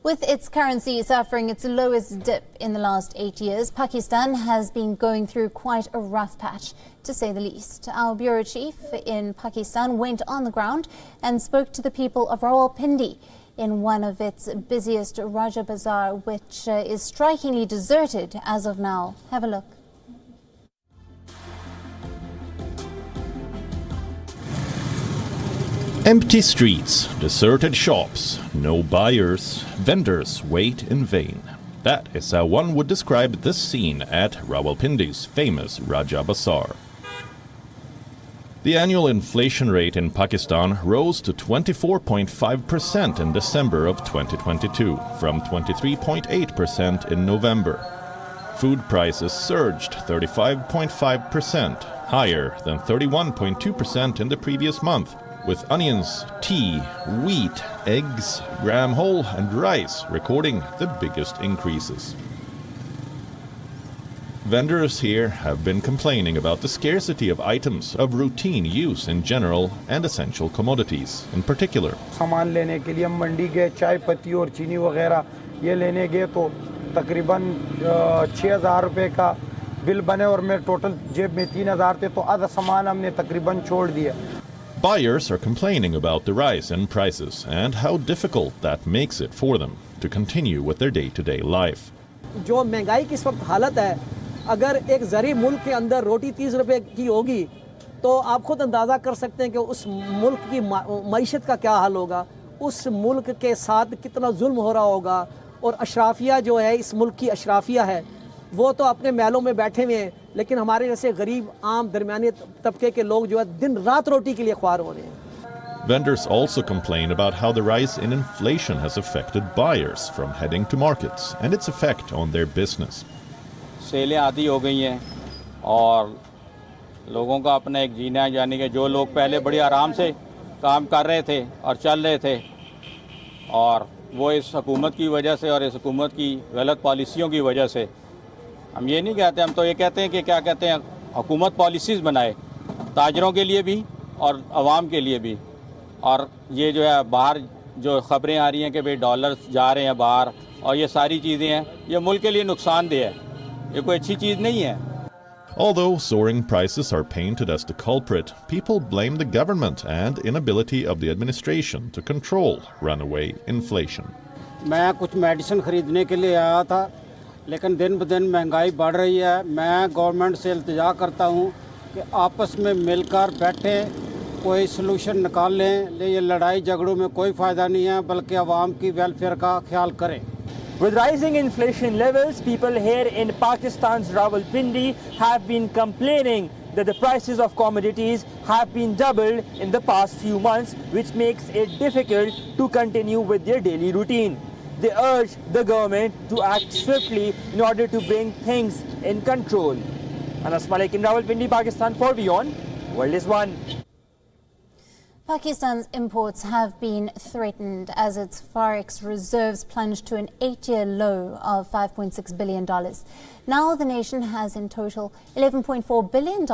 With its currency suffering its lowest dip in the last 8 years, Pakistan has been going through quite a rough patch, to say the least. Our bureau chief in Pakistan went on the ground and spoke to the people of Rawalpindi in one of its busiest Raja Bazaar, which is strikingly deserted as of now. Have a look. Empty streets, deserted shops, no buyers, vendors wait in vain. That is how one would describe this scene at Rawalpindi's famous Raja Bazaar. The annual inflation rate in Pakistan rose to 24.5% in December of 2022, from 23.8% in November. Food prices surged 35.5%, higher than 31.2% in the previous month, with onions, tea, wheat, eggs, gram whole and rice recording the biggest increases. Vendors here have been complaining about the scarcity of items of routine use in general and essential commodities in particular. सामान लेने के लिए हम मंडी गए, चाय पत्ती और चीनी वगैरह ये लेने गए तो तकरीबन 6,000 रुपए का बिल बने और मेरे टोटल जेब में 3,000 थे तो आधा सामान हमने तकरीबन छोड़ दिया. Buyers are complaining about the rise in prices and how difficult that makes it for them to continue with their day-to-day life. जो महंगाई की इस वक्त हालत है, अगर एक ज़री मुल्क के अंदर रोटी 30 रुपए की होगी तो आप खुद अंदाज़ा कर सकते हैं कि उस मुल्क की मईशत का क्या हाल होगा, उस मुल्क के साथ कितना जुल्म हो रहा होगा. और अशराफिया जो है, इस मुल्क की अशराफिया है, वो तो अपने महलों में बैठे हुए हैं, लेकिन हमारे जैसे गरीब आम दरमियाने तबके के लोग जो है दिन रात रोटी के लिए ख्वार हो रहे हैं. Vendors also complain about how the rise in inflation has affected buyers from heading to markets and its effect on their business. सेलें आधी हो गई हैं और लोगों का अपना एक जीना है, यानी कि जो लोग पहले बड़ी आराम से काम कर रहे थे और चल रहे थे, और वो इस हुकूमत की वजह से और इस हुकूमत की गलत पॉलिसियों की वजह से, हम ये नहीं कहते, हम तो ये कहते हैं कि क्या कहते हैं, हुकूमत पॉलिसीज़ बनाए ताजरों के लिए भी और आवाम के लिए भी. और ये जो है बाहर जो ख़बरें आ रही हैं कि भाई डॉलर्स जा रहे हैं बाहर और ये सारी चीज़ें हैं, ये मुल्क के लिए नुकसानदेह है, ये कोई अच्छी चीज़ नहीं है. Although soaring prices are painted as the culprit, people blame the government and inability of the administration to control runaway inflation. मैं कुछ मेडिसिन खरीदने के लिए आया था, लेकिन दिन ब दिन महंगाई बढ़ रही है. मैं गवर्नमेंट से इल्तिजा करता हूँ कि आपस में मिलकर बैठें, कोई सलूशन निकाल लें. ये लड़ाई झगड़ों में कोई फ़ायदा नहीं है, बल्कि आवाम की वेलफेयर का ख्याल करें. With rising inflation levels, people here in Pakistan's Rawalpindi have been complaining that the prices of commodities have been doubled in the past few months, which makes it difficult to continue with their daily routine. They urge the government to act swiftly in order to bring things in control. Anas Malik in Rawalpindi, Pakistan, for WION, World is One. Pakistan's imports have been threatened as its forex reserves plunged to an 8-year low of $5.6 billion. Now the nation has in total $11.4 billion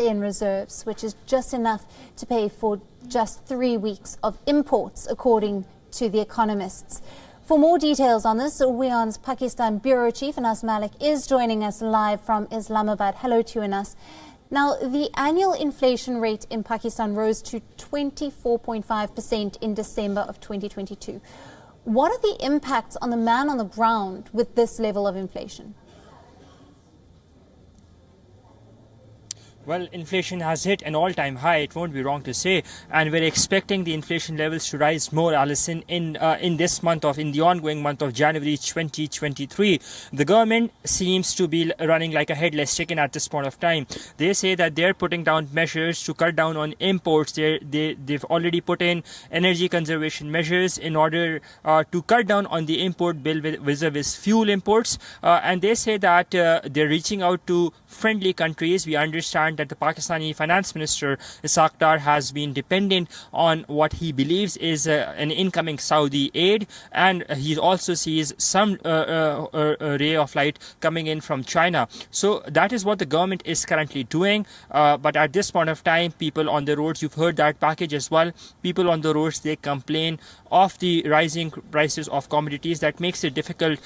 in reserves, which is just enough to pay for just 3 weeks of imports, according to The Economists. For more details on this, WION's Pakistan Bureau Chief Anas Malik is joining us live from Islamabad. Hello to you, Anas. Now, the annual inflation rate in Pakistan rose to 24.5% in December of 2022. What are the impacts on the man on the ground with this level of inflation? Well, inflation has hit an all-time high, it won't be wrong to say, and we're expecting the inflation levels to rise more, Alison, in the ongoing month of January 2023. The government seems to be running like a headless chicken at this point of time. They say that they're putting down measures to cut down on imports. They've already put in energy conservation measures in order to cut down on the import bill vis-a-vis fuel imports, and they say that they're reaching out to friendly countries. We understand demand that the Pakistani finance minister Ishaq Dar has been dependent on what he believes is an incoming Saudi aid, and he also sees some ray of light coming in from China. So that is what the government is currently doing. But at this point of time, people on the roads, you've heard that package as well, people on the roads, they complain of the rising prices of commodities. That makes it difficult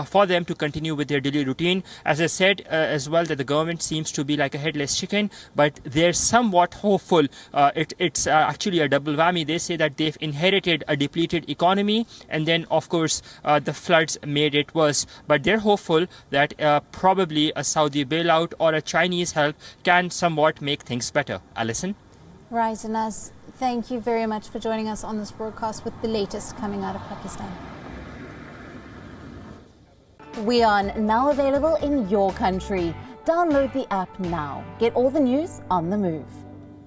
for them to continue with their daily routine. As I said as well, that the government seems to be like a headless chicken, but they're somewhat hopeful. It's actually a double whammy. They say that they've inherited a depleted economy, and then of course the floods made it worse. But they're hopeful that probably a Saudi bailout or a Chinese help can somewhat make things better. Alison? Right, Anas, thank you very much for joining us on this broadcast with the latest coming out of Pakistan. WION, now available in your country. Download the app now. Get all the news on the move.